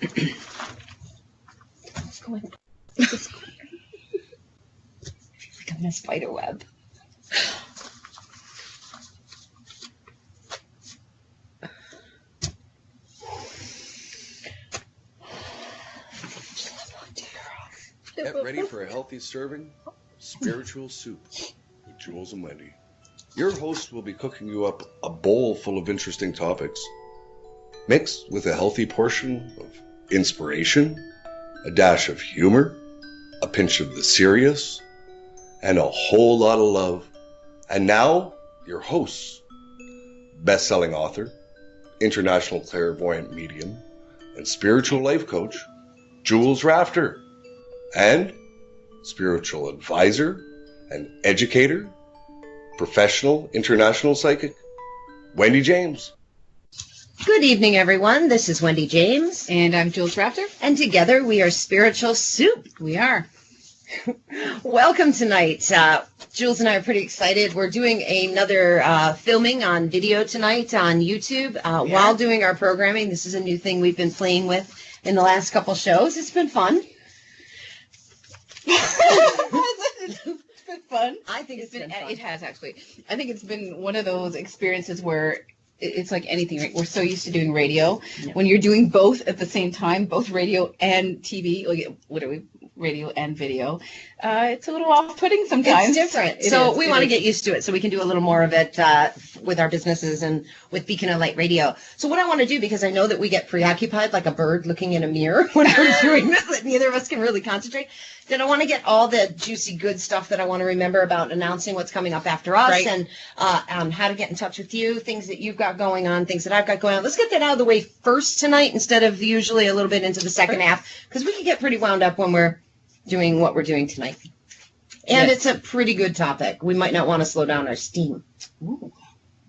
What's going on? It's like I'm in a spider web. Get ready for a healthy serving of spiritual soup with Jewels and Wendy. Your host will be cooking you up a bowl full of interesting topics, mixed with a healthy portion of inspiration, a dash of humor, a pinch of the serious, and a whole lot of love. And now, your hosts, best-selling author, international clairvoyant medium, and spiritual life coach, Jewels Rafter, and spiritual advisor and educator, professional international psychic, Wendy James. Good evening, everyone. This is Wendy James. And I'm Jewels Rafter. And together we are Spiritual Soup. We are. Welcome tonight. Jules and I are pretty excited. We're doing another filming on video tonight on YouTube while doing our programming. This is a new thing we've been playing with in the last couple shows. It's been fun. It's been fun. I think it's been fun. It has, actually. I think it's been one of those experiences where it's like anything, right? We're so used to doing radio. Yeah. When you're doing both at the same time, both radio and TV, like literally radio and video, it's a little off-putting sometimes. It's different. We want to get used to it so we can do a little more of it with our businesses and with Beacon of Light Radio. So what I want to do, because I know that we get preoccupied like a bird looking in a mirror when we're doing this, that neither of us can really concentrate, then I want to get all the juicy, good stuff that I want to remember about announcing what's coming up after us, right, and how to get in touch with you, things that you've got going on, things that I've got going on. Let's get that out of the way first tonight instead of usually a little bit into the second half, because we can get pretty wound up when we're doing what we're doing tonight. And It's a pretty good topic. We might not want to slow down our steam. Ooh.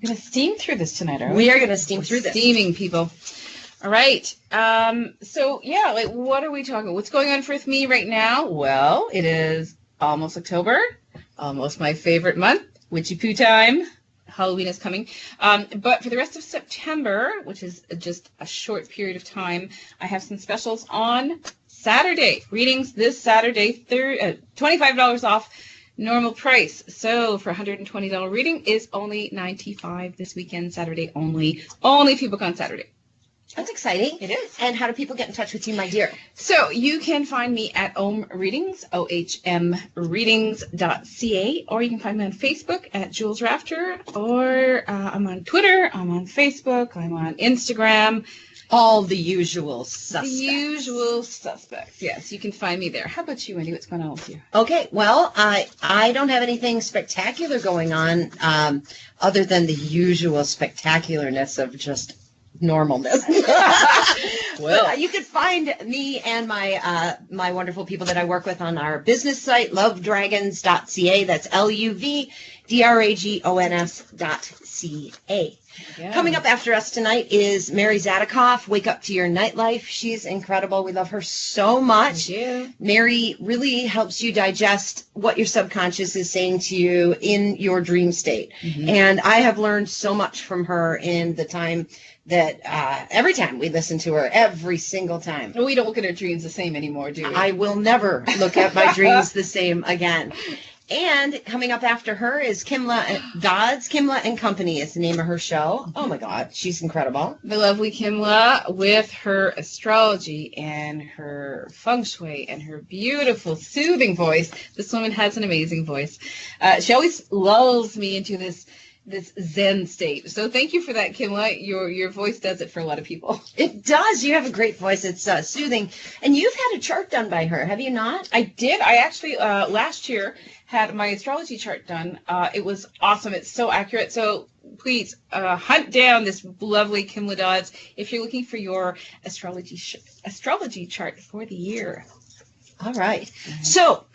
We're going to steam through this tonight, are we? We are going to steam through this. Steaming, people. All right. What are we talking? What's going on with me right now? Well, it is almost October, almost my favorite month, witchy poo time. Halloween is coming. But for the rest of September, which is just a short period of time, I have some specials on Saturday. Readings this Saturday, $25 off normal price. So for $120 reading is only $95 this weekend, Saturday only. Only if you book on Saturday. That's exciting. It is. And how do people get in touch with you, my dear? So you can find me at Ohm Readings, ohmreadings.ca, or you can find me on Facebook at Jewels Rafter, or I'm on Twitter, I'm on Facebook, I'm on Instagram. All the usual suspects. The usual suspects, yes. You can find me there. How about you, Wendy? What's going on with you? Okay, well, I don't have anything spectacular going on other than the usual spectacularness of just normalness. Well, you can find me and my wonderful people that I work with on our business site, lovedragons.ca. That's LUVDRAGONS.ca. Yeah. Coming up after us tonight is Mary Zadikoff, Wake Up to Your Nightlife. She's incredible. We love her so much. Thank you. Mary really helps you digest what your subconscious is saying to you in your dream state. Mm-hmm. And I have learned so much from her in the time that every time we listen to her, every single time. We don't look at our dreams the same anymore, do we? I will never look at my dreams the same again. And coming up after her is Kimla Dodds. Kimla and Company is the name of her show. Oh, my God. She's incredible. The lovely Kimla with her astrology and her feng shui and her beautiful, soothing voice. This woman has an amazing voice. She always lulls me into this Zen state. So thank you for that, Kimla. Your voice does it for a lot of people. It does. You have a great voice. It's soothing. And you've had a chart done by her, have you not? I did. I actually, last year, had my astrology chart done. It was awesome. It's so accurate. So please hunt down this lovely Kimla Dodds if you're looking for your astrology chart for the year. All right. Mm-hmm. So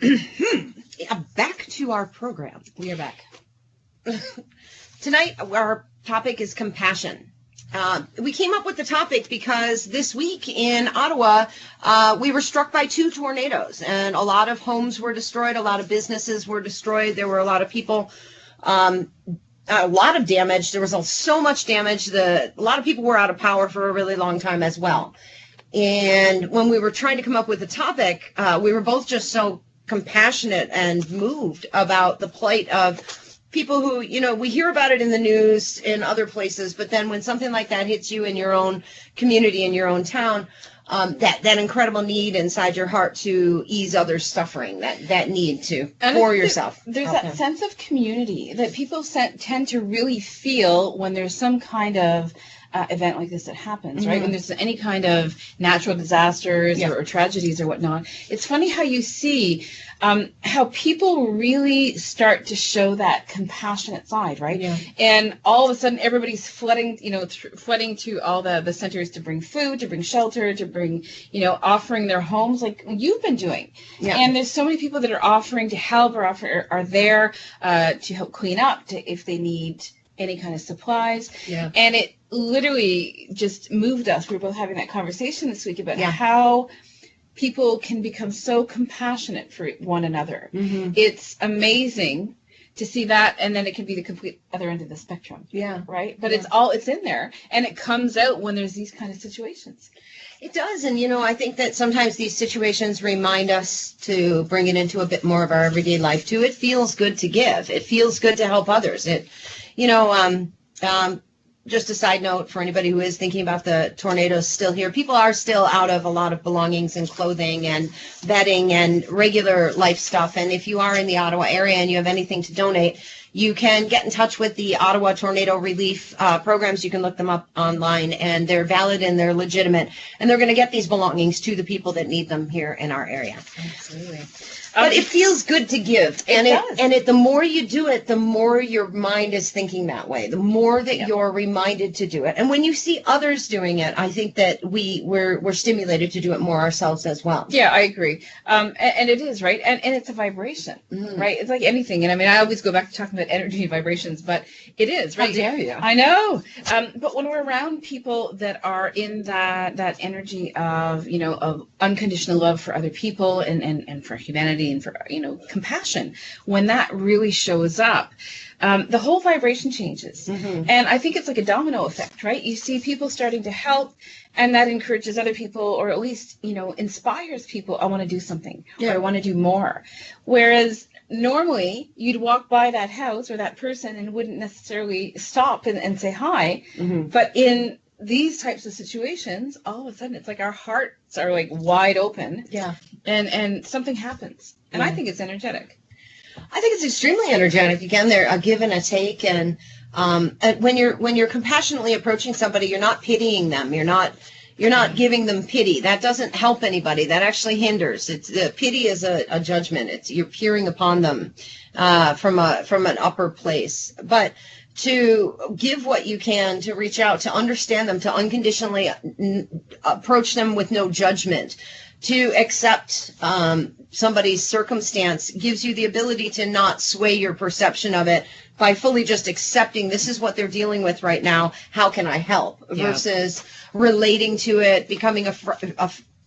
back to our program. We are back. Tonight, our topic is compassion. We came up with the topic because this week in Ottawa, we were struck by 2 tornadoes, and a lot of homes were destroyed, a lot of businesses were destroyed, there were a lot of people, a lot of damage. There was so much damage. A lot of people were out of power for a really long time as well. And when we were trying to come up with a topic, we were both just so compassionate and moved about the plight of people who, we hear about it in the news in other places, but then when something like that hits you in your own community, in your own town, that incredible need inside your heart to ease others' suffering, that need to for yourself. There's that sense of community that people tend to really feel when there's some kind of event like this that happens, right? When there's any kind of natural disasters or tragedies or whatnot. It's funny how you see how people really start to show that compassionate side, right? Yeah. And all of a sudden, everybody's flooding, flooding to all the centers to bring food, to bring shelter, to bring, offering their homes like you've been doing. Yeah. And there's so many people that are offering to help or are there to help clean up if they need any kind of supplies. Yeah. And it literally just moved us. We were both having that conversation this week about how people can become so compassionate for one another. It's amazing to see that, and then it can be the complete other end of the spectrum. Yeah. Right? But it's in there, and it comes out when there's these kind of situations. It does, and I think that sometimes these situations remind us to bring it into a bit more of our everyday life too. It feels good to give. It feels good to help others. Just a side note for anybody who is thinking about the tornadoes still here, people are still out of a lot of belongings and clothing and bedding and regular life stuff. And if you are in the Ottawa area and you have anything to donate, you can get in touch with the Ottawa Tornado Relief programs. You can look them up online, and they're valid and they're legitimate. And they're going to get these belongings to the people that need them here in our area. Absolutely. But it feels good to give, and the more you do it, the more your mind is thinking that way. The more that you're reminded to do it, and when you see others doing it, I think that we're stimulated to do it more ourselves as well. Yeah, I agree, and it is right, and it's a vibration, right? It's like anything, and I always go back to talking about energy and vibrations, but it is right. How dare you? I know, but when we're around people that are in that energy of of unconditional love for other people and for humanity. And for compassion, when that really shows up, the whole vibration changes. And I think it's like a domino effect, right? You see people starting to help, and that encourages other people, or at least inspires people. I want to do something, or I want to do more. Whereas normally you'd walk by that house or that person and wouldn't necessarily stop and say hi, but in these types of situations, all of a sudden it's like our hearts are like wide open, and something happens, and I think it's energetic. I think it's extremely energetic. Again, they're a give and a take, and when you're compassionately approaching somebody, you're not pitying them. You're not giving them pity. That doesn't help anybody. That actually hinders. Pity is a judgment. You're peering upon them from an upper place, but to give what you can, to reach out, to understand them, to unconditionally approach them with no judgment, to accept somebody's circumstance gives you the ability to not sway your perception of it by fully just accepting this is what they're dealing with right now. How can I help? Versus relating to it, becoming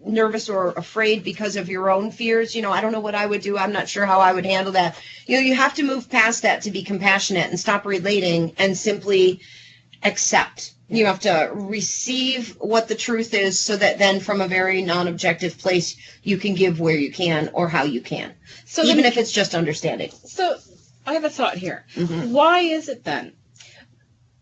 nervous or afraid because of your own fears. I don't know what I would do. I'm not sure how I would handle that. You have to move past that to be compassionate and stop relating and simply accept. You have to receive what the truth is, so that then from a very non-objective place, you can give where you can or how you can. So even if it's just understanding. So I have a thought here. Why is it then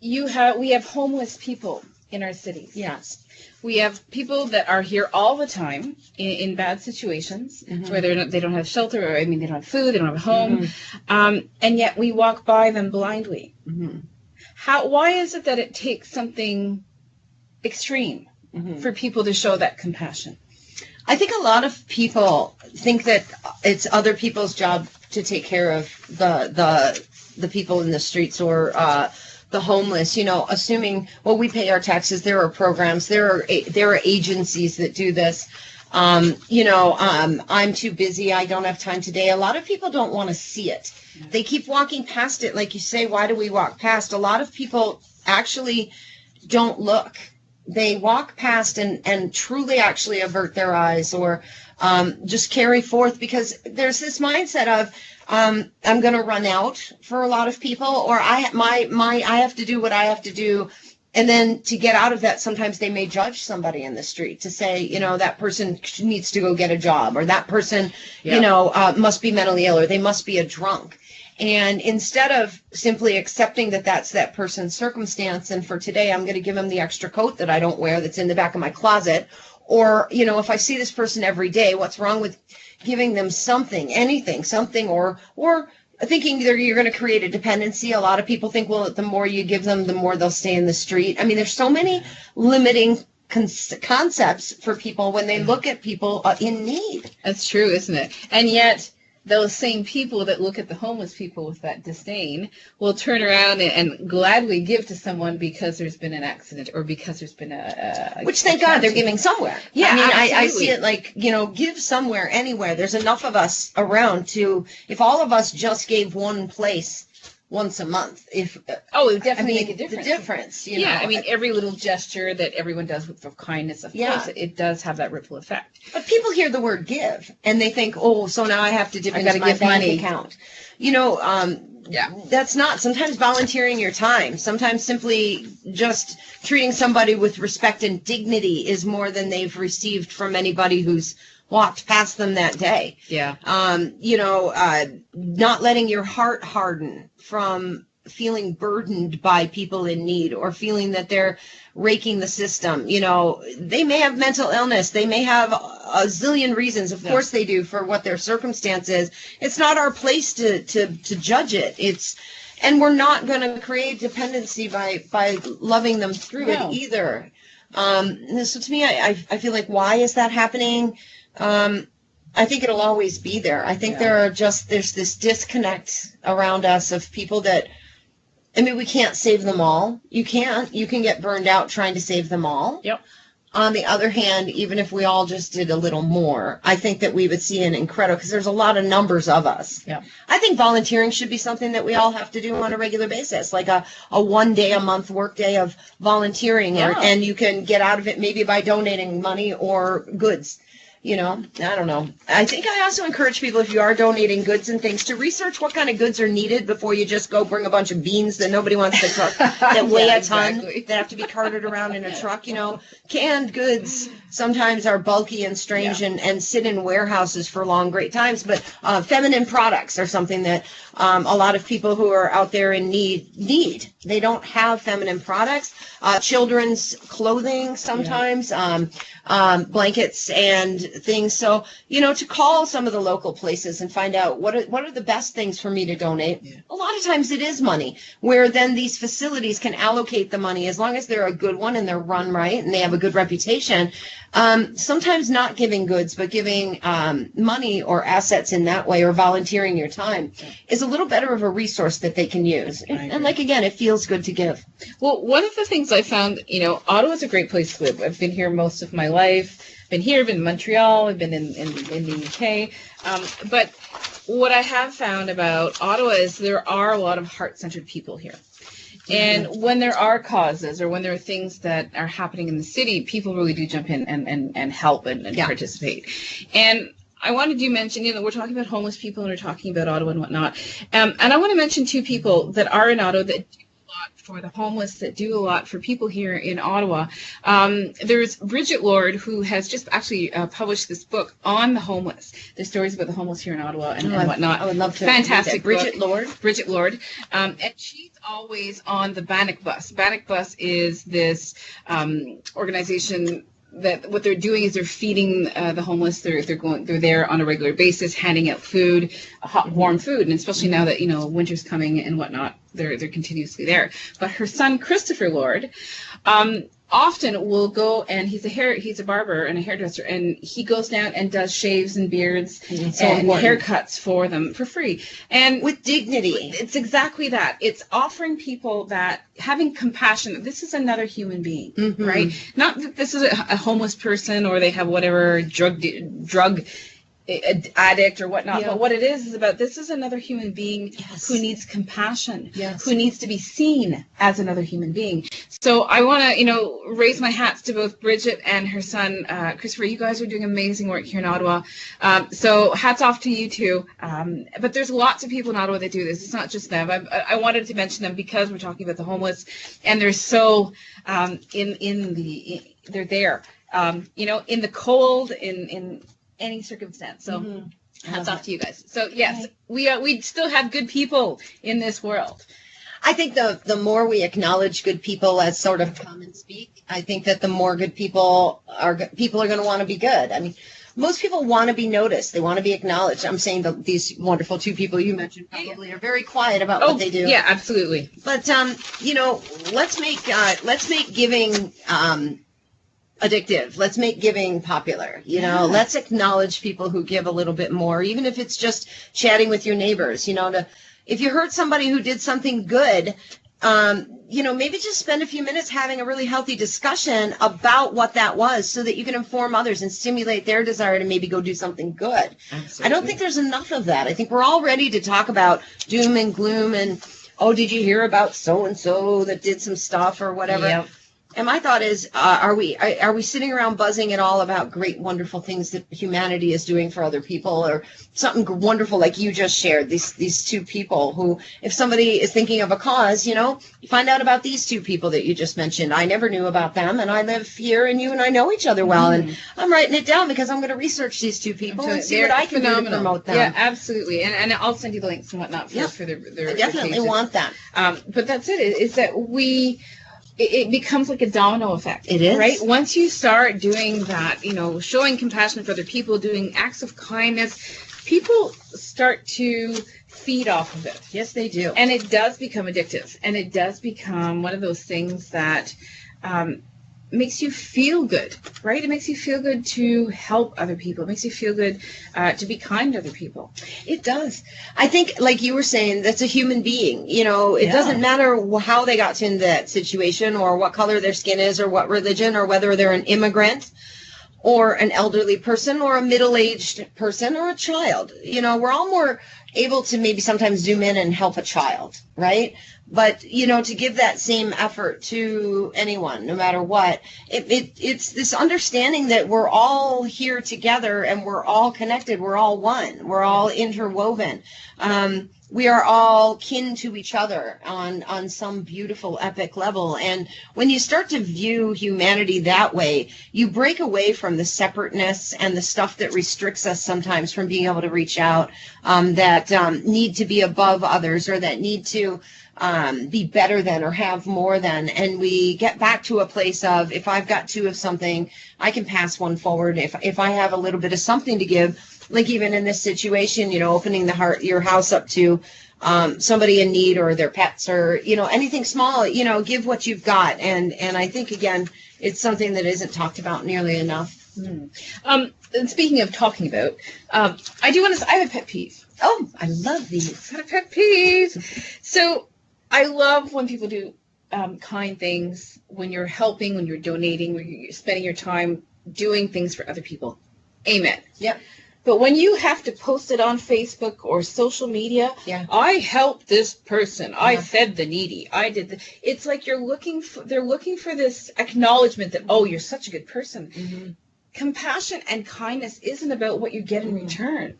we have homeless people in our cities? Yes. We have people that are here all the time in bad situations, where they don't have shelter, or they don't have food, they don't have a home, and yet we walk by them blindly. Why is it that it takes something extreme for people to show that compassion? I think a lot of people think that it's other people's job to take care of the people in the streets or the homeless, assuming, well, we pay our taxes, there are programs, there are agencies that do this. I'm too busy, I don't have time today. A lot of people don't want to see it. They keep walking past it. Like you say, why do we walk past? A lot of people actually don't look. They walk past and truly actually avert their eyes, or just carry forth, because there's this mindset of, I'm going to run out for a lot of people, or I have to do what I have to do, And then to get out of that, sometimes they may judge somebody in the street to say, you know, that person needs to go get a job, or that person, you know, must be mentally ill, or they must be a drunk. And instead of simply accepting that that's that person's circumstance, and for today I'm going to give them the extra coat that I don't wear that's in the back of my closet, or, you know, if I see this person every day, what's wrong with giving them something, anything, something, or thinking that you're going to create a dependency. A lot of people think, well, the more you give them, the more they'll stay in the street. I mean, there's so many limiting concepts for people when they look at people in need. That's true, isn't it? And yet, those same people that look at the homeless people with that disdain will turn around and gladly give to someone because there's been an accident or because there's been a which, thank God, they're giving somewhere. Yeah, I mean, absolutely. I see it like, you know, give somewhere, anywhere. There's enough of us around to, if all of us just gave one place once a month, if it would definitely make a difference. The difference, you know. I mean, every little gesture that everyone does with kindness, of course, it does have that ripple effect. But people hear the word give, and they think, oh, so now I have to dip into my bank account. You know, that's not. Sometimes volunteering your time, sometimes simply just treating somebody with respect and dignity is more than they've received from anybody who's walked past them that day. Yeah. You know, not letting your heart harden from feeling burdened by people in need, or feeling that they're raking the system. You know, they may have mental illness. They may have a zillion reasons. Of course they do, for what their circumstance is. It's not our place to judge it. And we're not going to create dependency by loving them through it either. So to me, I feel like, why is that happening? I think it'll always be there. I think there's this disconnect around us of people that, I mean, we can't save them all. You can't. You can get burned out trying to save them all. Yep. On the other hand, even if we all just did a little more, I think that we would see an incredible, because there's a lot of numbers of us. Yeah. I think volunteering should be something that we all have to do on a regular basis, like a 1 day a month work day of volunteering, and you can get out of it maybe by donating money or goods. You know, I don't know. I think I also encourage people, if you are donating goods and things, to research what kind of goods are needed before you just go bring a bunch of beans that nobody wants to cook, that weigh a ton, that have to be carted around in a truck. You know, canned goods sometimes are bulky and strange and sit in warehouses for long, great times. But feminine products are something that a lot of people who are out there in need. They don't have feminine products. Children's clothing sometimes, blankets and things. So, you know, to call some of the local places and find out what are the best things for me to donate. Yeah. A lot of times it is money, where then these facilities can allocate the money, as long as they're a good one and they're run right and they have a good reputation. Sometimes not giving goods, but giving money or assets in that way, or volunteering your time, is a little better of a resource that they can use. And like, again, it feels good to give. Well, one of the things I found, you know, Ottawa's a great place to live. I've been here most of my life. Been here, been in Montreal, I've been in the UK. But what I have found about Ottawa is there are a lot of heart-centered people here. And when there are causes, or when there are things that are happening in the city, people really do jump in and help and participate. And I wanted to mention, you know, we're talking about homeless people and we're talking about Ottawa and whatnot. And I want to mention two people that are in Ottawa that do a lot for the homeless, that do a lot for people here in Ottawa. There's Bridget Lord, who has just actually published this book on the homeless, the stories about the homeless here in Ottawa and whatnot. I would love to. Fantastic Bridget book. Bridget Lord. And she's always on the Bannock Bus. Bannock Bus is this organization that what they're doing is they're feeding the homeless. They're there on a regular basis, handing out food, hot, warm food, and especially now that, you know, winter's coming and whatnot, they're continuously there. But her son Christopher Lord often will go, and he's a barber and a hairdresser, and he goes down and does shaves and beards and haircuts for them for free, and with dignity. It's exactly that. It's offering people that, having compassion. This is another human being, right? Not that this is a homeless person or they have whatever drug. addict or whatnot. Yeah. But what it is about this is another human being Yes. who needs compassion, Yes. who needs to be seen as another human being. So I want to, raise my hats to both Bridget and her son, Christopher. You guys are doing amazing work here in Ottawa. So hats off to you two. But there's lots of people in Ottawa that do this. It's not just them. I wanted to mention them because we're talking about the homeless, and they're so they're there, in the cold, in any circumstance. So hats off to you guys. So yes, we still have good people in this world. I think the more we acknowledge good people as sort of common speak, I think that the more good people are going to want to be good. I mean, most people want to be noticed. They want to be acknowledged. I'm saying that these wonderful two people you mentioned probably are very quiet about what they do. Yeah, absolutely. But let's make giving addictive. Let's make giving popular. Let's acknowledge people who give a little bit more, even if it's just chatting with your neighbors. If you heard somebody who did something good, maybe just spend a few minutes having a really healthy discussion about what that was, so that you can inform others and stimulate their desire to maybe go do something good. Absolutely. I don't think there's enough of that. I think we're all ready to talk about doom and gloom and, oh, did you hear about so and so that did some stuff or whatever? Yep. And my thought is, are we sitting around buzzing at all about great, wonderful things that humanity is doing for other people, or something wonderful like you just shared, these two people who, if somebody is thinking of a cause, you find out about these two people that you just mentioned. I never knew about them, and I live here, and you and I know each other well, and I'm writing it down because I'm going to research these two people and see what I can do to promote them. Yeah, absolutely. And I'll send you the links and whatnot for their I definitely want that. But that's it, is that it becomes like a domino effect. It is. Right? Once you start doing that, showing compassion for other people, doing acts of kindness, people start to feed off of it. Yes, they do. And it does become addictive. And it does become one of those things that makes you feel good, right? It makes you feel good to help other people. It makes you feel good to be kind to other people. It does. I think, like you were saying, that's a human being. It doesn't matter how they got into that situation, or what color their skin is, or what religion, or whether they're an immigrant or an elderly person or a middle-aged person or a child. We're all more able to maybe sometimes zoom in and help a child, right? But, to give that same effort to anyone, no matter what, it's this understanding that we're all here together and we're all connected. We're all one. We're all interwoven. We are all kin to each other on some beautiful, epic level. And when you start to view humanity that way, you break away from the separateness and the stuff that restricts us sometimes from being able to reach out, that need to be above others, or that need to be better than or have more than. And we get back to a place of, if I've got two of something, I can pass one forward. If I have a little bit of something to give, like even in this situation, opening your house up to somebody in need, or their pets, or anything small, give what you've got. And I think, again, it's something that isn't talked about nearly enough. And speaking of talking about, I do want to. I have a pet peeve. Oh, I love these. I have a pet peeve. So I love when people do kind things, when you're helping, when you're donating, when you're spending your time doing things for other people. Amen. Yep. But when you have to post it on Facebook or social media, I helped this person, I fed the needy, I did it's like they're looking for this acknowledgement that, oh, you're such a good person. Mm-hmm. Compassion and kindness isn't about what you get in return.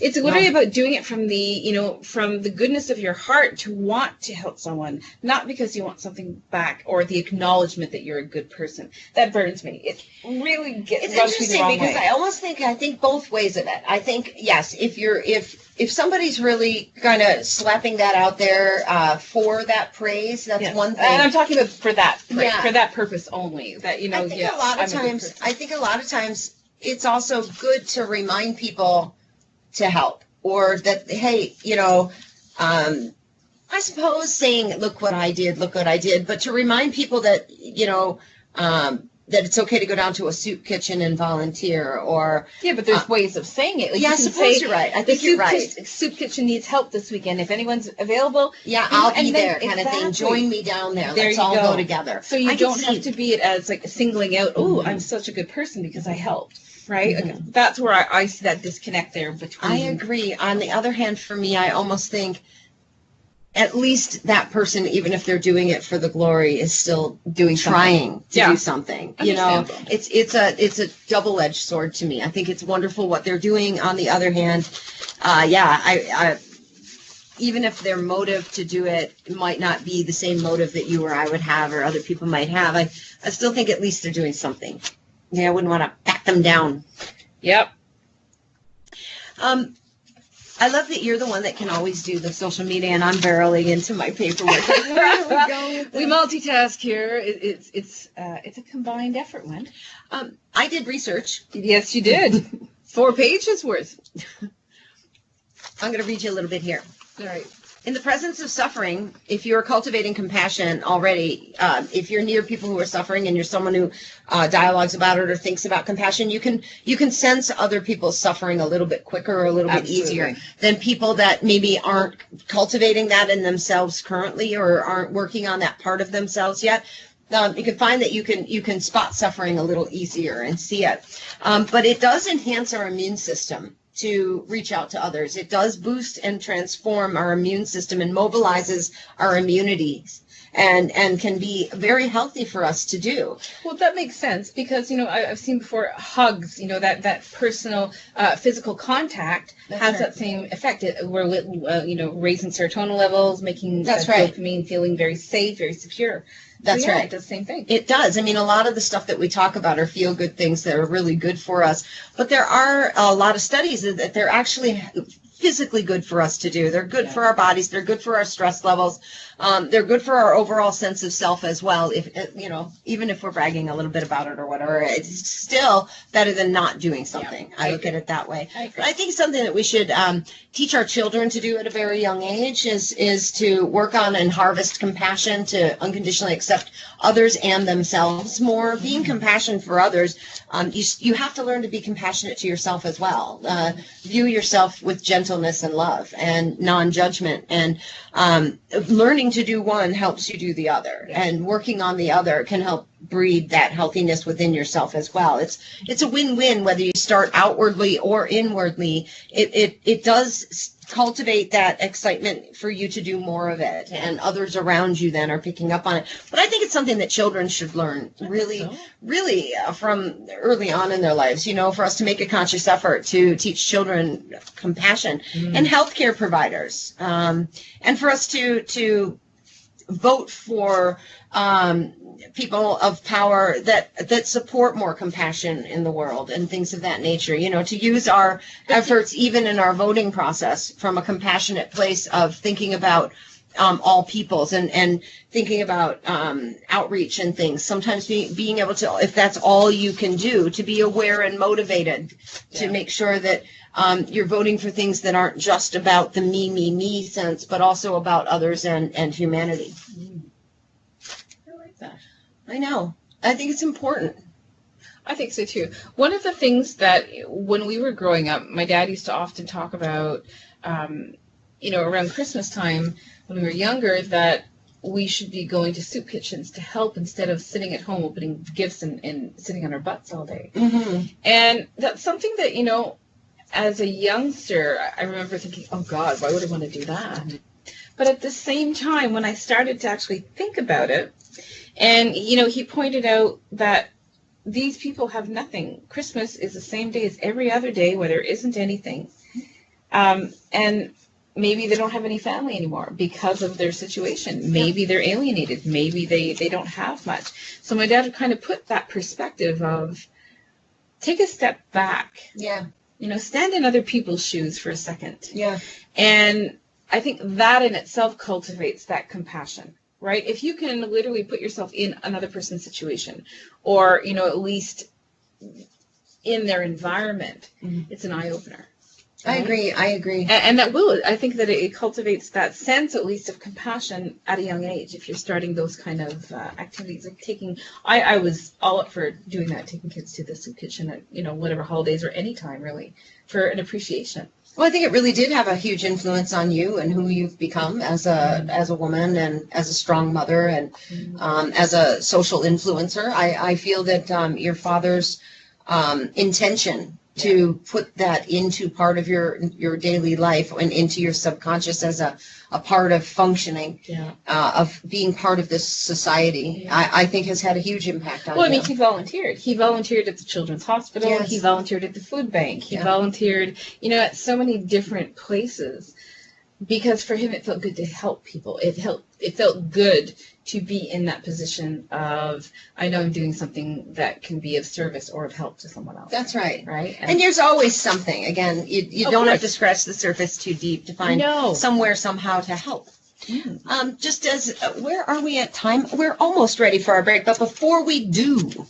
It's literally about doing it from the goodness of your heart, to want to help someone, not because you want something back or the acknowledgement that you're a good person. That burns me. It really rubs me the wrong way. It's interesting because I think both ways of it. I think, yes, if somebody's really kind of slapping that out there for that praise, that's one thing. And I'm talking about for that purpose only. That I think a lot of times it's also good to remind people to help, or that, hey, I suppose saying, look what I did, but to remind people that, that it's okay to go down to a soup kitchen and volunteer, or Yeah, but there's ways of saying it. Like yeah, I you can suppose say, you're right. I the think you're soup right. Soup kitchen needs help this weekend. If anyone's available, Yeah, I'll be and then- there, kind of thing. exactly. Join me down there. There Let's you all go. go together. So you I can don't see- have to be it as like singling out, oh, I'm such a good person because I helped, right? Mhm. Like, that's where I see that disconnect there between. I agree. On the other hand, for me, I almost think at least that person, even if they're doing it for the glory, is still Doing something. trying to Yeah. do something. You know, Understandable. it's a double-edged sword to me. I think it's wonderful what they're doing. On the other hand, I even if their motive to do it might not be the same motive that you or I would have or other people might have, I still think at least they're doing something. Yeah, I wouldn't want to back them down. Yep. I love that you're the one that can always do the social media, and I'm barreling into my paperwork. Where are we going with We this? multitask here. It's a combined effort, Wen. I did research. Yes, you did. 4 pages worth. I'm going to read you a little bit here. All right. In the presence of suffering, if you're cultivating compassion already, if you're near people who are suffering and you're someone who dialogues about it or thinks about compassion, you can sense other people's suffering a little bit quicker or a little bit easier Absolutely. than people that maybe aren't cultivating that in themselves currently or aren't working on that part of themselves yet. You can find that you can spot suffering a little easier and see it. But it does enhance our immune system to reach out to others. It does boost and transform our immune system and mobilizes our immunities and can be very healthy for us to do. Well, that makes sense because, I've seen before hugs, that personal physical contact That's has right. that same effect. We're, raising serotonin levels, making That's right. dopamine feeling very safe, very secure. That's So, yeah, right. It does the same thing. It does. I mean, a lot of the stuff that we talk about are feel-good things that are really good for us. But there are a lot of studies that they're actually physically good for us to do. They're good for our bodies. They're good for our stress levels. They're good for our overall sense of self as well. If even if we're bragging a little bit about it or whatever, it's still better than not doing something. Yeah, I I look agree. at it that way. I agree. But I think something that we should teach our children to do at a very young age is to work on and harvest compassion, to unconditionally accept others and themselves more. Being compassionate for others, you have to learn to be compassionate to yourself as well. View yourself with gentleness and love and non-judgment, and learning to do one helps you do the other, and working on the other can help breed that healthiness within yourself as well. It's a win-win whether you start outwardly or inwardly. It does cultivate that excitement for you to do more of it, and others around you then are picking up on it. But I think it's something that children should learn really from early on in their lives, for us to make a conscious effort to teach children compassion, and healthcare providers, and for us to vote for people of power that support more compassion in the world and things of that nature, to use our efforts even in our voting process from a compassionate place of thinking about all peoples and thinking about outreach and things. Sometimes being able to, if that's all you can do, to be aware and motivated to make sure that you're voting for things that aren't just about the me sense, but also about others and humanity. I like that. I know. I think it's important. I think so too. One of the things that when we were growing up, my dad used to often talk about, around Christmas time when we were younger, that we should be going to soup kitchens to help instead of sitting at home opening gifts and sitting on our butts all day. Mm-hmm. And that's something that, as a youngster, I remember thinking, oh God, why would I want to do that? But at the same time, when I started to actually think about it, and, he pointed out that these people have nothing. Christmas is the same day as every other day where there isn't anything. And maybe they don't have any family anymore because of their situation. Maybe they're alienated. Maybe they don't have much. So my dad kind of put that perspective of take a step back. Yeah. Stand in other people's shoes for a second. Yeah. And I think that in itself cultivates that compassion. Right? If you can literally put yourself in another person's situation, or, at least in their environment, it's an eye-opener. I agree. I agree. And that will, I think that it cultivates that sense, at least, of compassion at a young age. If you're starting those kind of activities, like taking, I was all up for doing that, taking kids to the soup kitchen at, whatever holidays or any time, really, for an appreciation. Well, I think it really did have a huge influence on you and who you've become as a woman and as a strong mother and as a social influencer. I feel that your father's intention to put that into part of your daily life and into your subconscious as a part of functioning, of being part of this society, I think has had a huge impact on you. Well, I mean, he volunteered. He volunteered at the Children's Hospital. Yes. He volunteered at the food bank. He volunteered, at so many different places, because for him it felt good to help people. It felt good to be in that position of, I know I'm doing something that can be of service or of help to someone else. That's right. Right? And there's always something. Again, you don't have to scratch the surface too deep to find somewhere, somehow to help. Just as, where are we at time? We're almost ready for our break. But before we do,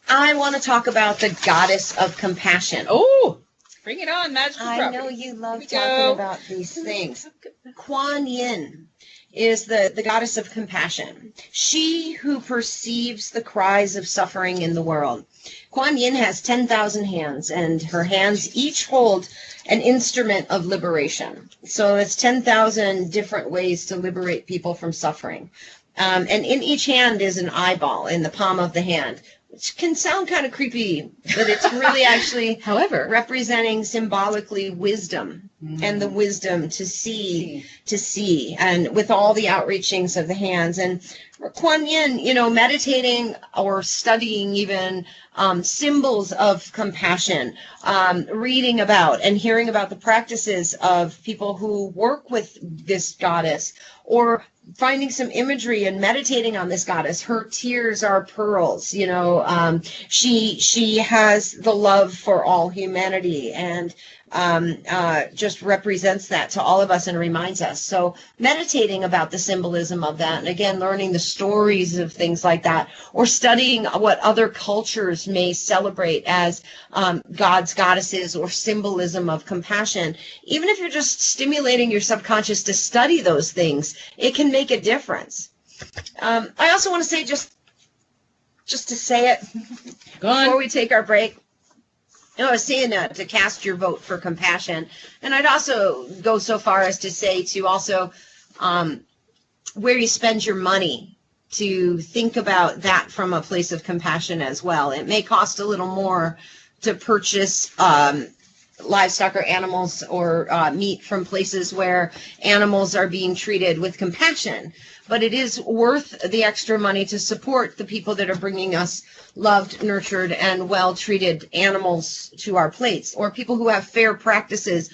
I want to talk about the goddess of compassion. Oh, bring it on, magical property. I know you love talking about these things. Kuan Yin is the goddess of compassion. She who perceives the cries of suffering in the world. Kuan Yin has 10,000 hands, and her hands each hold an instrument of liberation. So it's 10,000 different ways to liberate people from suffering. And in each hand is an eyeball in the palm of the hand, which can sound kind of creepy, but it's really actually however representing symbolically wisdom and the wisdom to see, and with all the outreachings of the hands. And Kuan Yin, meditating or studying even symbols of compassion, reading about and hearing about the practices of people who work with this goddess, or finding some imagery and meditating on this goddess. Her tears are pearls, she has the love for all humanity, and just represents that to all of us and reminds us. So meditating about the symbolism of that, and again, learning the stories of things like that, or studying what other cultures may celebrate as gods, goddesses, or symbolism of compassion. Even if you're just stimulating your subconscious to study those things, it can make a difference. I also want to say, just to say it before we take our break, I was saying to cast your vote for compassion. And I'd also go so far as to say to also where you spend your money, to think about that from a place of compassion as well. It may cost a little more to purchase livestock or animals or meat from places where animals are being treated with compassion. But it is worth the extra money to support the people that are bringing us loved, nurtured, and well-treated animals to our plates, or people who have fair practices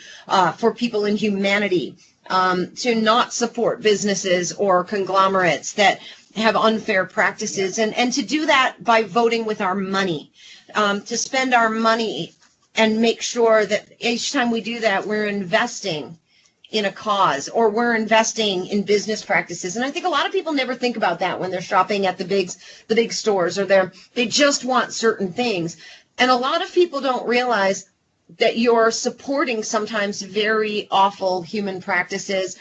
for people in humanity, to not support businesses or conglomerates that have unfair practices, and to do that by voting with our money, to spend our money and make sure that each time we do that, we're investing in a cause, or we're investing in business practices. And I think a lot of people never think about that when they're shopping at the big stores, or they just want certain things. And a lot of people don't realize that you're supporting sometimes very awful human practices,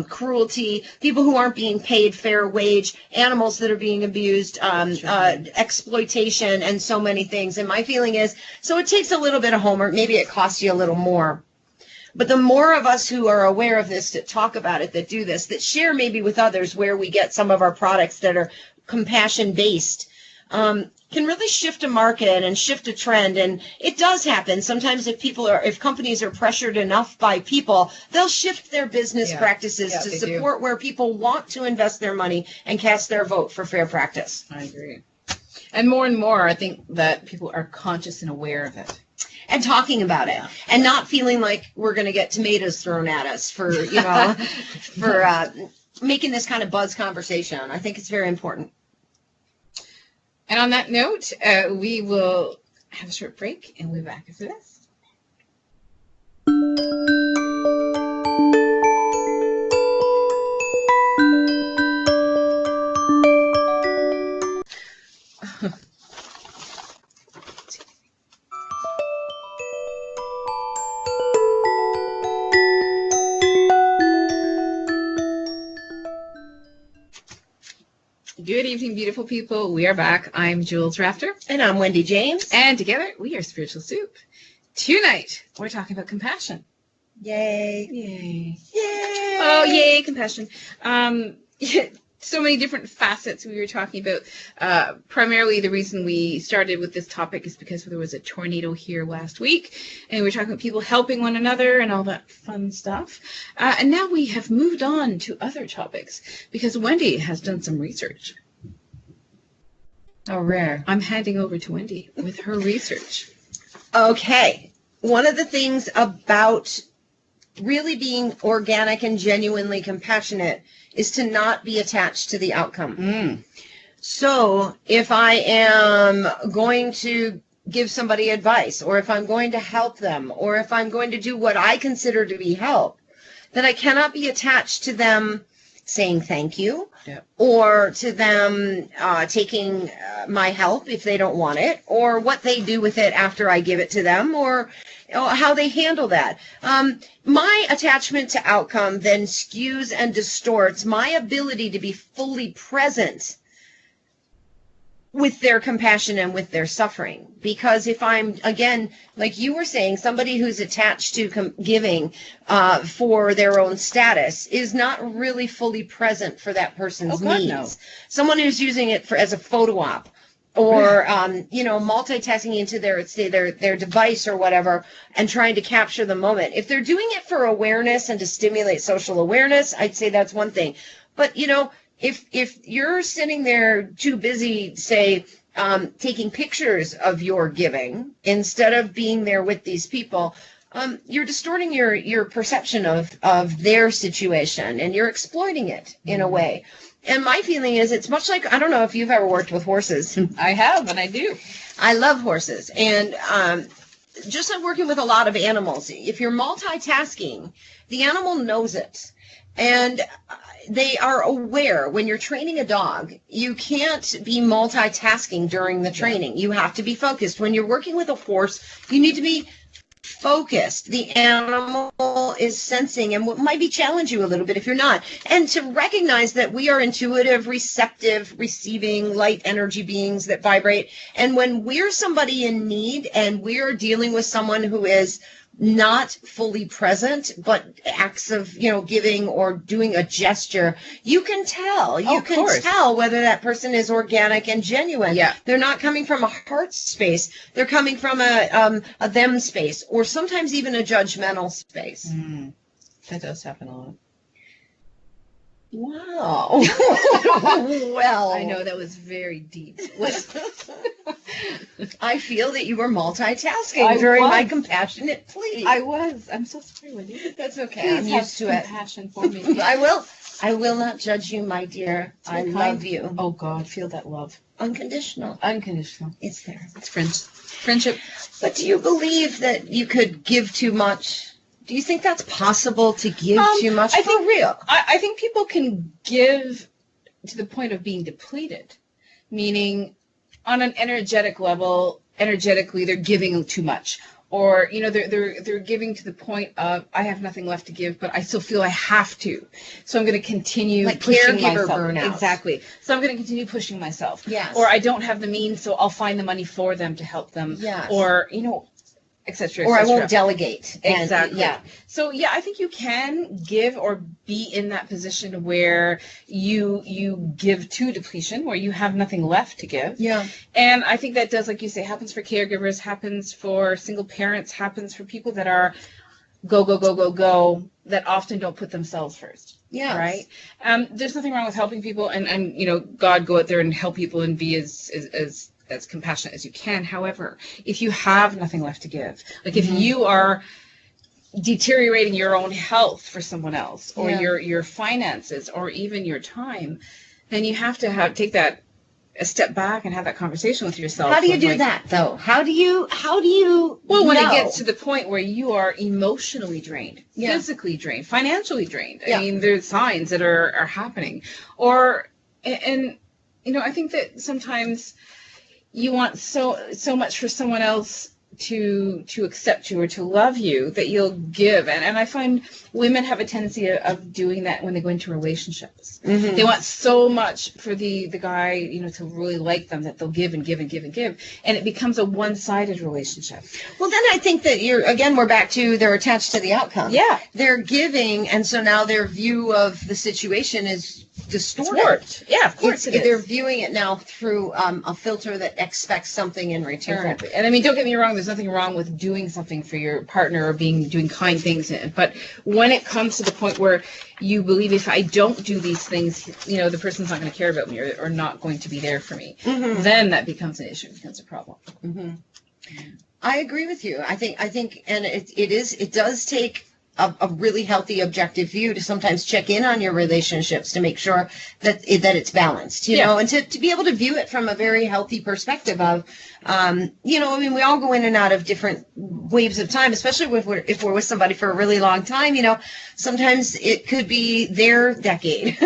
cruelty, people who aren't being paid fair wage, animals that are being abused, exploitation, and so many things. And my feeling is, so it takes a little bit of homework. Maybe it costs you a little more. But the more of us who are aware of this, that talk about it, that do this, that share maybe with others where we get some of our products that are compassion-based, can really shift a market and shift a trend. And it does happen. Sometimes if companies are pressured enough by people, they'll shift their business practices to support where people want to invest their money and cast their vote for fair practice. I agree. And more, I think that people are conscious and aware of it. And talking about it, and not feeling like we're going to get tomatoes thrown at us for making this kind of buzz conversation. I think it's very important. And on that note, we will have a short break, and we'll be back after this. Good evening, beautiful people. We are back. I'm Jewels Rafter. And I'm Wendy James. And together, we are Spiritual Soup. Tonight, we're talking about compassion. Yay. Yay. Yay. Oh, yay, compassion. So many different facets we were talking about. Primarily, the reason we started with this topic is because there was a tornado here last week, and we were talking about people helping one another and all that fun stuff. And now we have moved on to other topics because Wendy has done some research. Oh, rare. I'm handing over to Wendy with her research. Okay. One of the things about really being organic and genuinely compassionate is to not be attached to the outcome. So if I am going to give somebody advice, or if I'm going to help them, or if I'm going to do what I consider to be help, then I cannot be attached to them saying thank you, or to them taking my help if they don't want it, or what they do with it after I give it to them, or how they handle that. My attachment to outcome then skews and distorts my ability to be fully present with their compassion and with their suffering. Because if I'm, again, like you were saying, somebody who's attached to giving for their own status is not really fully present for that person's needs. No. Someone who's using it as a photo op, or multitasking into their device or whatever, and trying to capture the moment. If they're doing it for awareness and to stimulate social awareness, I'd say that's one thing. But if you're sitting there too busy, say, taking pictures of your giving instead of being there with these people, you're distorting your perception of their situation, and you're exploiting it in a way. And my feeling is it's much like, I don't know if you've ever worked with horses. I have, and I do. I love horses. And just like working with a lot of animals, if you're multitasking, the animal knows it. And they are aware. When you're training a dog, you can't be multitasking during the training. You have to be focused. When you're working with a horse, you need to be focused. The animal is sensing, and what might challenge you a little bit if you're not. And to recognize that we are intuitive, receptive, receiving light energy beings that vibrate. And when we're somebody in need and we're dealing with someone who is not fully present, but acts of, giving or doing a gesture, you can tell. You can tell whether that person is organic and genuine. Yeah. They're not coming from a heart space. They're coming from a them space, or sometimes even a judgmental space. That does happen a lot. Wow. Well, I know that was very deep. I feel that you were multitasking during my compassionate plea. I was. I'm so sorry, Wendy. That's okay. Please I'm used to it. Compassion for me. I will not judge you, my dear. I love you. Oh God, feel that love. Unconditional. Unconditional. It's there. It's friendship. But do you believe that you could give too much? Do you think that's possible to give too much? I think real. I think people can give to the point of being depleted, meaning on an energetic level, energetically they're giving too much, or they're giving to the point of I have nothing left to give, but I still feel I have to, so I'm going to continue pushing myself. Burnout. Exactly. So I'm going to continue pushing myself. Yes. Or I don't have the means, so I'll find the money for them to help them. Yes. Or etc. Or I won't delegate. Exactly. Yeah. So I think you can give or be in that position where you give to depletion, where you have nothing left to give. Yeah. And I think that does, like you say, happens for caregivers, happens for single parents, happens for people that are go, that often don't put themselves first. Yeah. Right. There's nothing wrong with helping people, and God, go out there and help people and be as compassionate as you can. However, if you have nothing left to give, like if you are deteriorating your own health for someone else, or your finances, or even your time, then you have to take that a step back and have that conversation with yourself. How do you do that though? How do you Well, when it gets to the point where you are emotionally drained, physically drained, financially drained. I mean, there's signs that are happening. I think that sometimes you want so much for someone else, to accept you or to love you, that you'll give. And I find women have a tendency of doing that when they go into relationships. Mm-hmm. They want so much for the guy, to really like them, that they'll give and give and give and give, and it becomes a one-sided relationship. Well, then I think that we're back to they're attached to the outcome. Yeah. They're giving, and so now their view of the situation is distorted. Warped. Yeah, of course it is. They're viewing it now through a filter that expects something in return. Exactly. And I mean, don't get me wrong, there's nothing wrong with doing something for your partner or doing kind things, but when it comes to the point where you believe, if I don't do these things, the person's not going to care about me or not going to be there for me, Mm-hmm. then that becomes an issue, becomes a problem. Mm-hmm. I agree with you. I think, and it does take a really healthy, objective view to sometimes check in on your relationships to make sure that it's balanced, you know, and to be able to view it from a very healthy perspective of, we all go in and out of different waves of time, especially if we're with somebody for a really long time, sometimes it could be their decade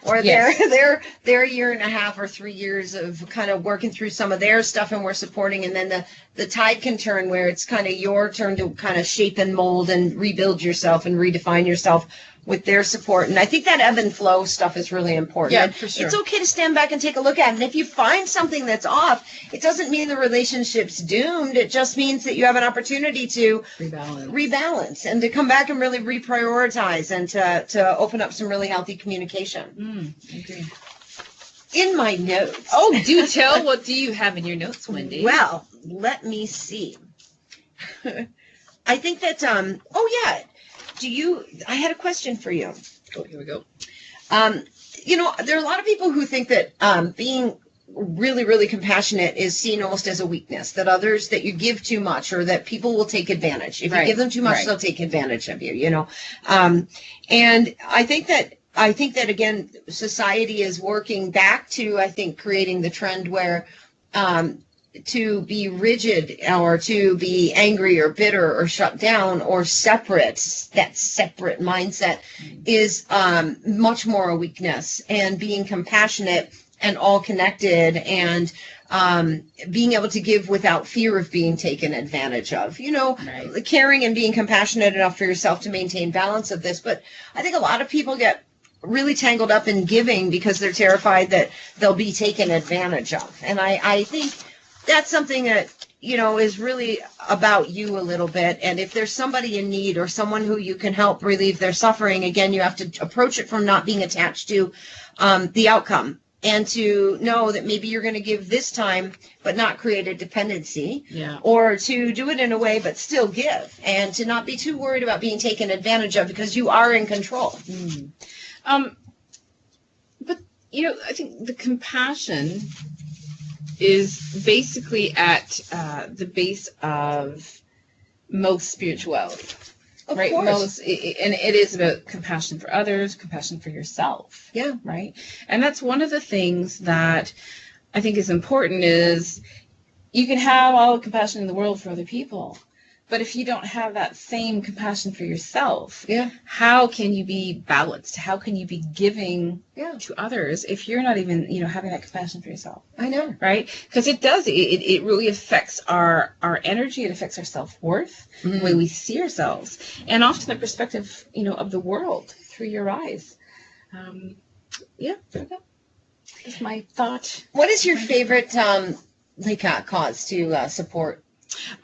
or their year and a half or 3 years of kind of working through some of their stuff and we're supporting, and then the tide can turn where it's kind of your turn to kind of shape and mold and rebuild yourself and redefine yourself with their support. And I think that ebb and flow stuff is really important. Yeah, and for sure. It's okay to stand back and take a look at it. And if you find something that's off, it doesn't mean the relationship's doomed. It just means that you have an opportunity to rebalance and to come back and really reprioritize and to open up some really healthy communication. I agree. In my notes. Oh, do tell. What do you have in your notes, Wendy? Well, let me see. I think that, I had a question for you. Oh, here we go. There are a lot of people who think that being really, really compassionate is seen almost as a weakness, that you give too much or that people will take advantage. If you give them too much, they'll take advantage of you, and I think that, again, society is working back to, I think, creating the trend where to be rigid or to be angry or bitter or shut down or separate, that separate mindset is much more a weakness, and being compassionate and all connected and being able to give without fear of being taken advantage of, caring and being compassionate enough for yourself to maintain balance of this. But I think a lot of people get really tangled up in giving because they're terrified that they'll be taken advantage of. And I think that's something that, is really about you a little bit. And if there's somebody in need or someone who you can help relieve their suffering, again, you have to approach it from not being attached to the outcome, and to know that maybe you're going to give this time but not create a dependency, or to do it in a way but still give, and to not be too worried about being taken advantage of because you are in control. But I think the compassion is basically at the base of most spirituality. Of right? course. And it is about compassion for others, compassion for yourself. Yeah. Right? And that's one of the things that I think is important is you can have all the compassion in the world for other people, but if you don't have that same compassion for yourself, how can you be balanced? How can you be giving to others if you're not even, having that compassion for yourself? I know. Right? Because it does. It really affects our energy. It affects our self-worth, the way we see ourselves, and often the perspective, of the world through your eyes. There we go. That's my thought. What is your favorite cause to support?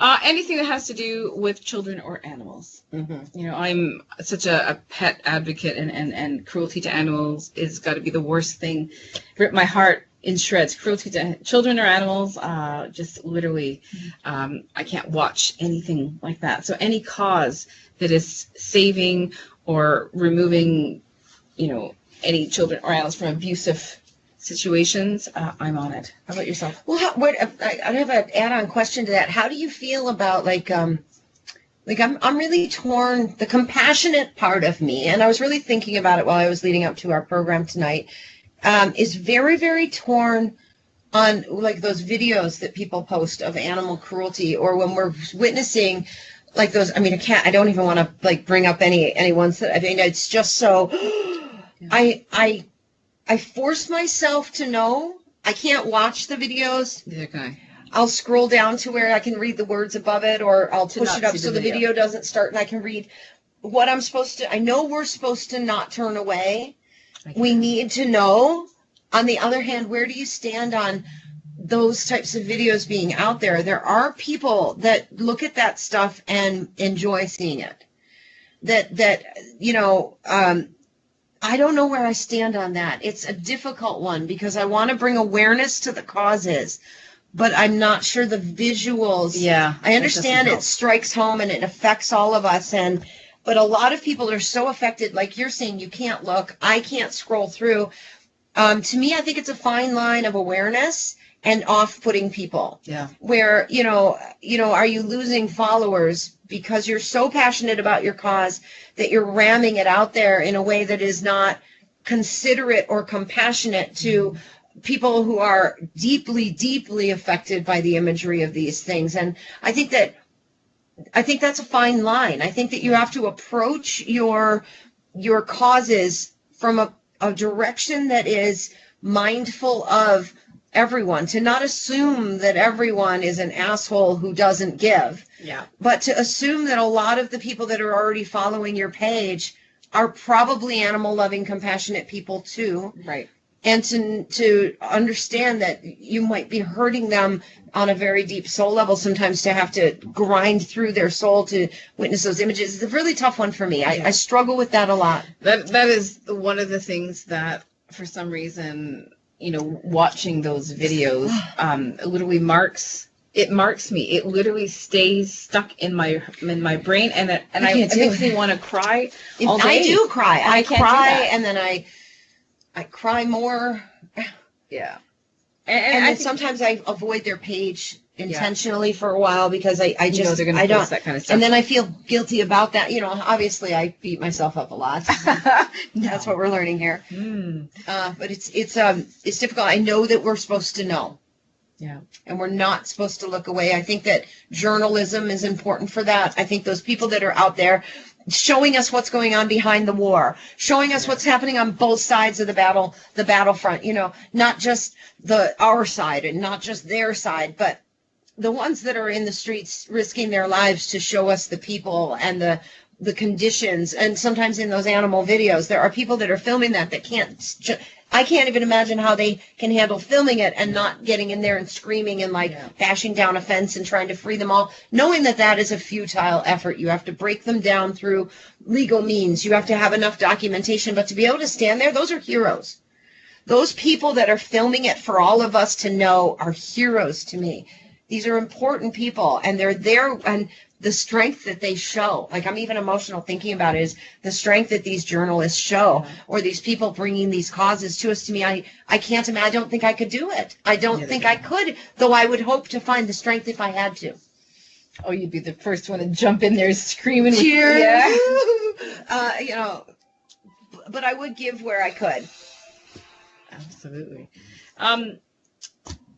Anything that has to do with children or animals. Mm-hmm. I'm such a pet advocate, and cruelty to animals is got to be the worst thing. Rip my heart in shreds. Cruelty to children or animals, just literally, I can't watch anything like that. So any cause that is saving or removing, any children or animals from abusive situations, I'm on it. How about yourself? Well, I have an add-on question to that. How do you feel about I'm really torn. The compassionate part of me, and I was really thinking about it while I was leading up to our program tonight, is very, very torn on those videos that people post of animal cruelty, or when we're witnessing those. I mean, I don't even want to bring up any ones that it's just so. I force myself to know. I can't watch the videos. Neither can I. I'll scroll down to where I can read the words above it, or I'll push it up so the video doesn't start and I can read what I'm supposed to. I know we're supposed to not turn away. We need to know. On the other hand, where do you stand on those types of videos being out there? There are people that look at that stuff and enjoy seeing it. I don't know where I stand on that. It's a difficult one because I want to bring awareness to the causes, but I'm not sure the visuals. Yeah. I understand it strikes home and it affects all of us, but a lot of people are so affected, like you're saying, you can't look, I can't scroll through. To me, I think it's a fine line of awareness and off-putting people. Yeah. Where, are you losing followers because you're so passionate about your cause that you're ramming it out there in a way that is not considerate or compassionate to people who are deeply, deeply affected by the imagery of these things. And I think that's a fine line. I think that you have to approach your causes from a direction that is mindful of everyone, to not assume that everyone is an asshole who doesn't give. Yeah. But to assume that a lot of the people that are already following your page are probably animal-loving, compassionate people too. Right. And to understand that you might be hurting them on a very deep soul level sometimes, to have to grind through their soul to witness those images. It's a really tough one for me. I struggle with that a lot. That is one of the things that, for some reason, watching those videos literally marks me. It literally stays stuck in my brain, and it makes me want to cry all day. I do cry. I can't cry, and then I cry more. Yeah. And then sometimes I avoid their page intentionally for a while because I just they're gonna post that kind of stuff. And then I feel guilty about that. Obviously I beat myself up a lot. That's what we're learning here. But it's difficult. I know that we're supposed to know. Yeah. And we're not supposed to look away. I think that journalism is important for that. I think those people that are out there showing us what's going on behind the war, showing us what's happening on both sides of the battlefront, not just our side and not just their side, but the ones that are in the streets risking their lives to show us the people and the conditions. And sometimes in those animal videos, there are people that are filming that I can't even imagine how they can handle filming it and not getting in there and screaming and bashing down a fence and trying to free them all, knowing that is a futile effort. You have to break them down through legal means. You have to have enough documentation, but to be able to stand there, those are heroes. Those people that are filming it for all of us to know are heroes to me. These are important people, and they're there, and the strength that they show, like I'm even emotional thinking about it, is the strength that these journalists show, or these people bringing these causes to us. To me, I can't imagine. I don't think I could do it. I don't think I could, though I would hope to find the strength if I had to. Oh, you'd be the first one to jump in there screaming. Cheers! But I would give where I could. Absolutely.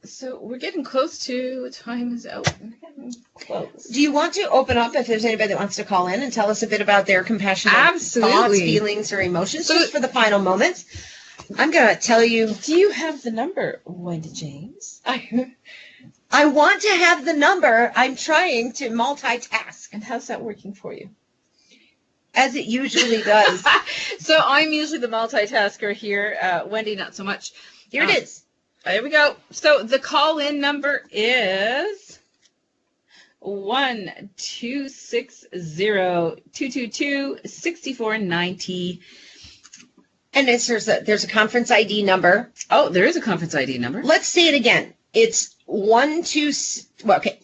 So we're getting close to time is out. Close. Do you want to open up if there's anybody that wants to call in and tell us a bit about their compassionate thoughts, feelings, or emotions, just for the final moments? I'm going to tell you. Do you have the number, Wendy James? I want to have the number. I'm trying to multitask. And how's that working for you? As it usually does. So I'm usually the multitasker here. Wendy, not so much. Here it is. There we go. So the call-in number is 1-260-222-6490. And there's a conference ID number. Oh, there is a conference ID number. Let's say it again. It's 1-2. Well, okay.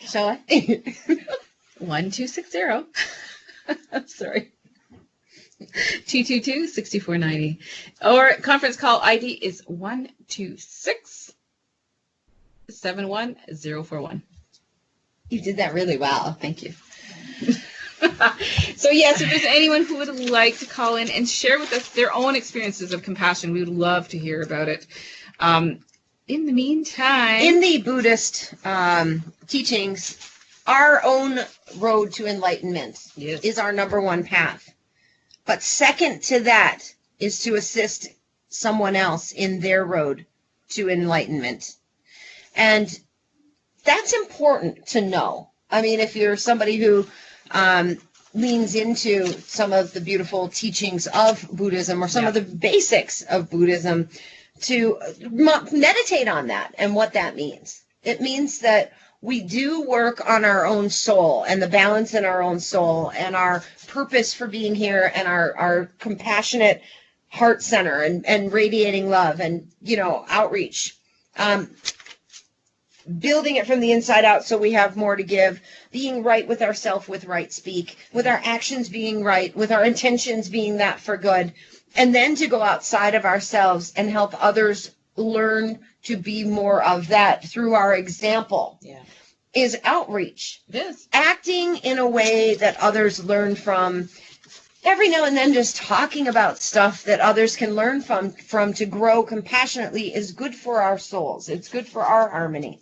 Shall I? 1260. Sorry. 222-6490. Or conference call ID is 126-71041. You did that really well. Thank you. So yes, if there's anyone who would like to call in and share with us their own experiences of compassion, we would love to hear about it. In the meantime, in the Buddhist teachings, our own road to enlightenment is our number one path. But second to that is to assist someone else in their road to enlightenment. And that's important to know. I mean, if you're somebody who leans into some of the beautiful teachings of Buddhism or some of the basics of Buddhism, to meditate on that and what that means. It means that we do work on our own soul and the balance in our own soul and our purpose for being here and our compassionate heart center and radiating love and, outreach. Building it from the inside out so we have more to give, being right with ourselves with right speak, with our actions being right, with our intentions being that for good, and then to go outside of ourselves and help others learn to be more of that through our example is outreach. It is. Acting in a way that others learn from. Every now and then just talking about stuff that others can learn from to grow compassionately is good for our souls. It's good for our harmony.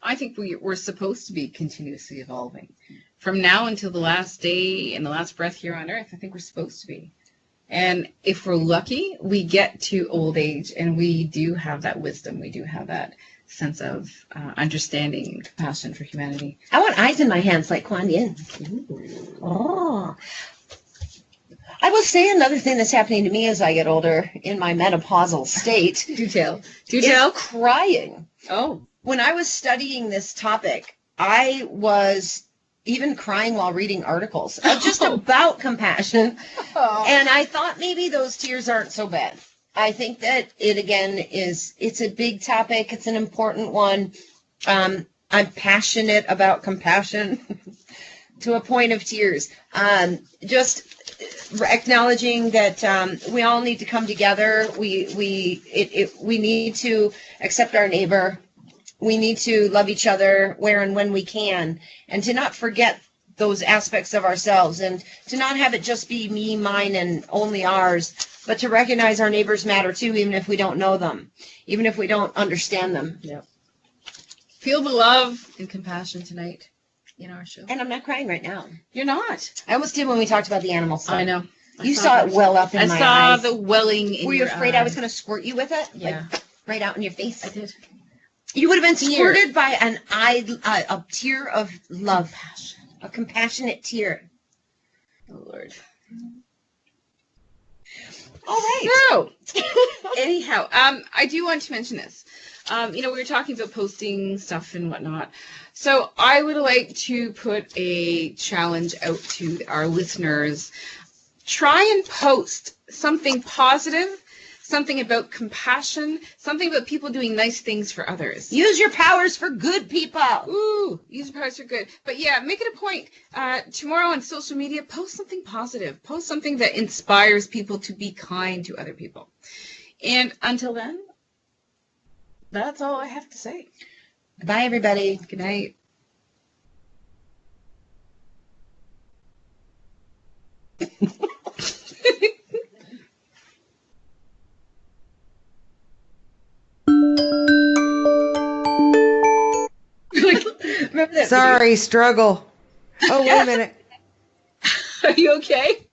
I think we're supposed to be continuously evolving. From now until the last day and the last breath here on earth, I think we're supposed to be. And if we're lucky, we get to old age and we do have that wisdom. We do have that sense of understanding and compassion for humanity. I want eyes in my hands like Kuan Yin. Oh. I will say another thing that's happening to me as I get older in my menopausal state. Do tell. Is crying. Oh. When I was studying this topic, I was even crying while reading articles just about compassion. Oh. And I thought maybe those tears aren't so bad. I think that it's a big topic. It's an important one. I'm passionate about compassion to a point of tears. Just acknowledging that we all need to come together. We need to accept our neighbor. We need to love each other where and when we can, and to not forget those aspects of ourselves, and to not have it just be me, mine, and only ours, but to recognize our neighbors matter too, even if we don't know them, even if we don't understand them. Yep. Feel the love and compassion tonight in our show. And I'm not crying right now. You're not. I almost did when we talked about the animal stuff. I know. You saw it well up in my eyes. I saw the welling in your eyes. Were you afraid I was going to squirt you with it? Yeah. Like, right out in your face? I did. You would have been squirted by a tear of love, a compassionate tear. Oh, Lord. All right. So, anyhow, I do want to mention this. We were talking about posting stuff and whatnot. So I would like to put a challenge out to our listeners. Try and post something positive, something about compassion, something about people doing nice things for others. Use your powers for good, people. Ooh, use your powers for good. But yeah, make it a point. Tomorrow on social media, post something positive. Post something that inspires people to be kind to other people. And until then, that's all I have to say. Goodbye, everybody. Good night. Remember that Sorry, struggle. Oh, wait a minute. Are you okay?